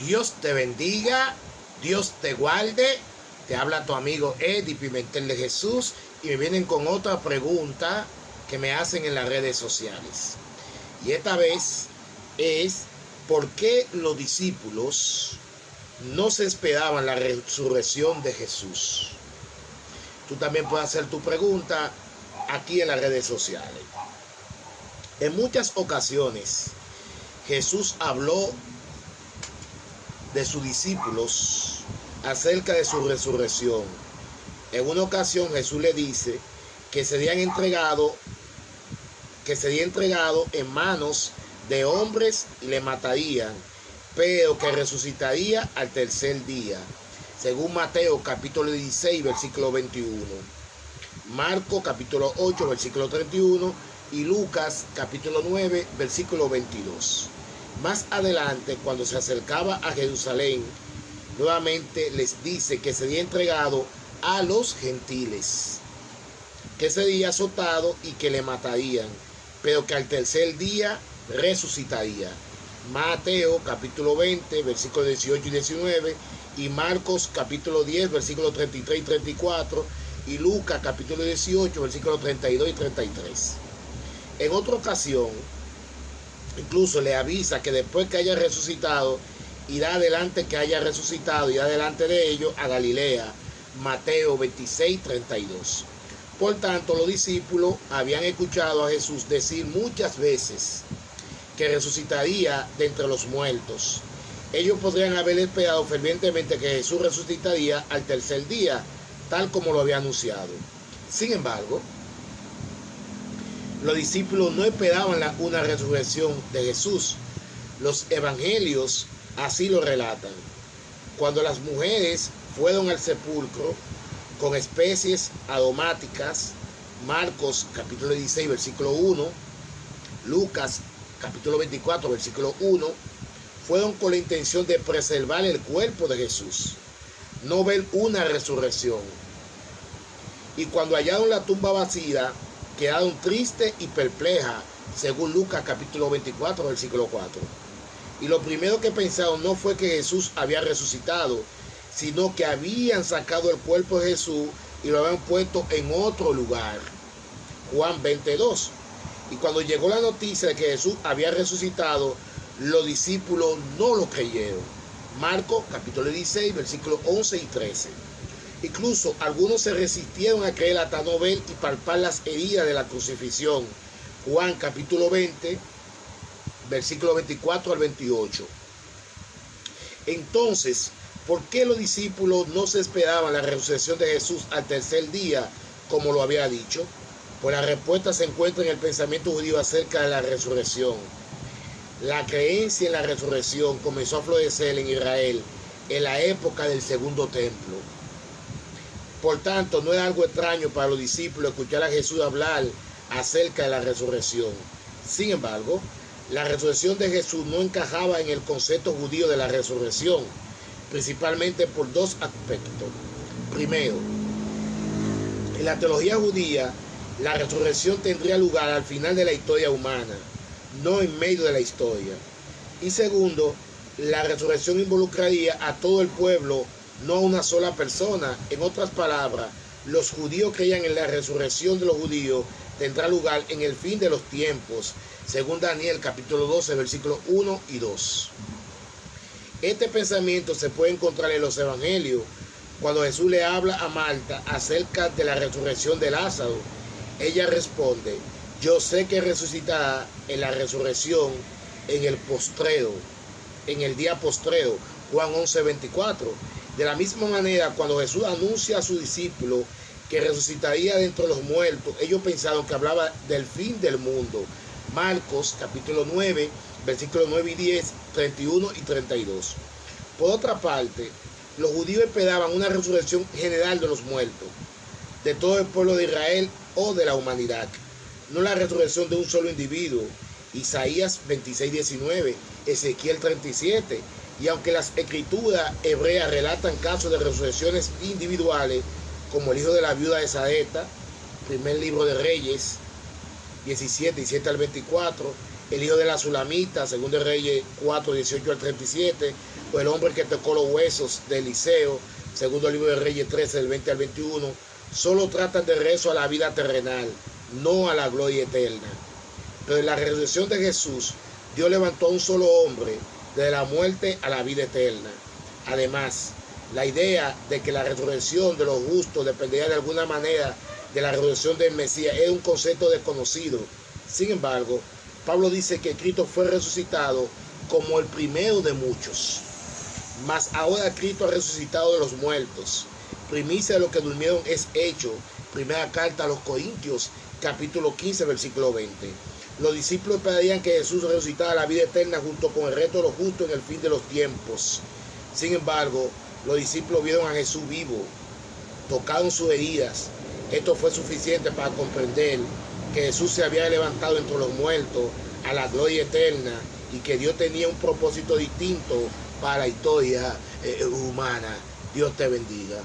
Dios te bendiga, Dios te guarde. Te habla tu amigo Eddie Pimentel de Jesús y me vienen con otra pregunta que me hacen en las redes sociales. Y esta vez es: ¿por qué los discípulos no se esperaban la resurrección de Jesús? Tú también puedes hacer tu pregunta aquí en las redes sociales. En muchas ocasiones Jesús habló de sus discípulos acerca de su resurrección. En una ocasión Jesús le dice que sería entregado en manos de hombres y le matarían, pero que resucitaría al tercer día, según Mateo capítulo 16 versículo 21, Marcos capítulo 8 versículo 31 y Lucas capítulo 9 versículo 22. Más adelante, cuando se acercaba a Jerusalén, nuevamente les dice que sería entregado a los gentiles, que sería azotado y que le matarían, pero que al tercer día resucitaría. Mateo capítulo 20 versículos 18 y 19 y Marcos capítulo 10 versículos 33 y 34 y Lucas capítulo 18 versículos 32 y 33. En otra ocasión incluso le avisa que después que haya resucitado, irá adelante de ellos a Galilea. Mateo 26, 32. Por tanto, los discípulos habían escuchado a Jesús decir muchas veces que resucitaría de entre los muertos. Ellos podrían haber esperado fervientemente que Jesús resucitaría al tercer día, tal como lo había anunciado. Sin embargo, los discípulos no esperaban una resurrección de Jesús. Los evangelios así lo relatan. Cuando las mujeres fueron al sepulcro con especies aromáticas, Marcos capítulo 16 versículo 1, Lucas capítulo 24 versículo 1, fueron con la intención de preservar el cuerpo de Jesús, no ver una resurrección. Y cuando hallaron la tumba vacía, quedaron tristes y perplejas, según Lucas capítulo 24 versículo 4. Y lo primero que pensaron no fue que Jesús había resucitado, sino que habían sacado el cuerpo de Jesús y lo habían puesto en otro lugar. Juan 22. Y cuando llegó la noticia de que Jesús había resucitado, los discípulos no lo creyeron. Marcos capítulo 16 versículos 11 y 13. Incluso algunos se resistieron a creer hasta no ver y palpar las heridas de la crucifixión. Juan capítulo 20 versículo 24 al 28. Entonces, ¿por qué los discípulos no se esperaban la resurrección de Jesús al tercer día, como lo había dicho? Pues la respuesta se encuentra en el pensamiento judío acerca de la resurrección. La creencia en la resurrección comenzó a florecer en Israel en la época del segundo templo. Por tanto, no era algo extraño para los discípulos escuchar a Jesús hablar acerca de la resurrección. Sin embargo, la resurrección de Jesús no encajaba en el concepto judío de la resurrección, principalmente por dos aspectos. Primero, en la teología judía, la resurrección tendría lugar al final de la historia humana, no en medio de la historia. Y segundo, la resurrección involucraría a todo el pueblo, no a una sola persona. En otras palabras, los judíos creían en la resurrección de los judíos tendrá lugar en el fin de los tiempos, según Daniel capítulo 12 versículos 1 y 2. Este pensamiento se puede encontrar en los evangelios. Cuando Jesús le habla a Marta acerca de la resurrección de Lázaro, ella responde: yo sé que resucitará en la resurrección en el día postrero. Juan 11, 24. De la misma manera, cuando Jesús anuncia a sus discípulos que resucitaría de entre los muertos, ellos pensaron que hablaba del fin del mundo. Marcos capítulo 9, versículos 9 y 10, 31 y 32. Por otra parte, los judíos esperaban una resurrección general de los muertos, de todo el pueblo de Israel o de la humanidad, no la resurrección de un solo individuo. Isaías 26, 19, Ezequiel 37. Y aunque las escrituras hebreas relatan casos de resurrecciones individuales, como el hijo de la viuda de Sarepta, primer libro de Reyes 17, 7 al 24, el hijo de la Sulamita, segundo Reyes 4, 18 al 37, o el hombre que tocó los huesos de Eliseo, segundo libro de Reyes 13, del 20 al 21, solo tratan de regreso a la vida terrenal, no a la gloria eterna. Pero en la resurrección de Jesús, Dios levantó a un solo hombre de la muerte a la vida eterna. Además, la idea de que la resurrección de los justos dependería de alguna manera de la resurrección del Mesías es un concepto desconocido. Sin embargo, Pablo dice que Cristo fue resucitado como el primero de muchos. Mas ahora Cristo ha resucitado de los muertos. Primicia de los que durmieron es hecho. Primera carta a los Corintios, capítulo 15, versículo 20. Los discípulos esperarían que Jesús resucitara la vida eterna junto con el resto de los justos en el fin de los tiempos. Sin embargo, los discípulos vieron a Jesús vivo, tocaron sus heridas. Esto fue suficiente para comprender que Jesús se había levantado entre los muertos a la gloria eterna y que Dios tenía un propósito distinto para la historia humana. Dios te bendiga.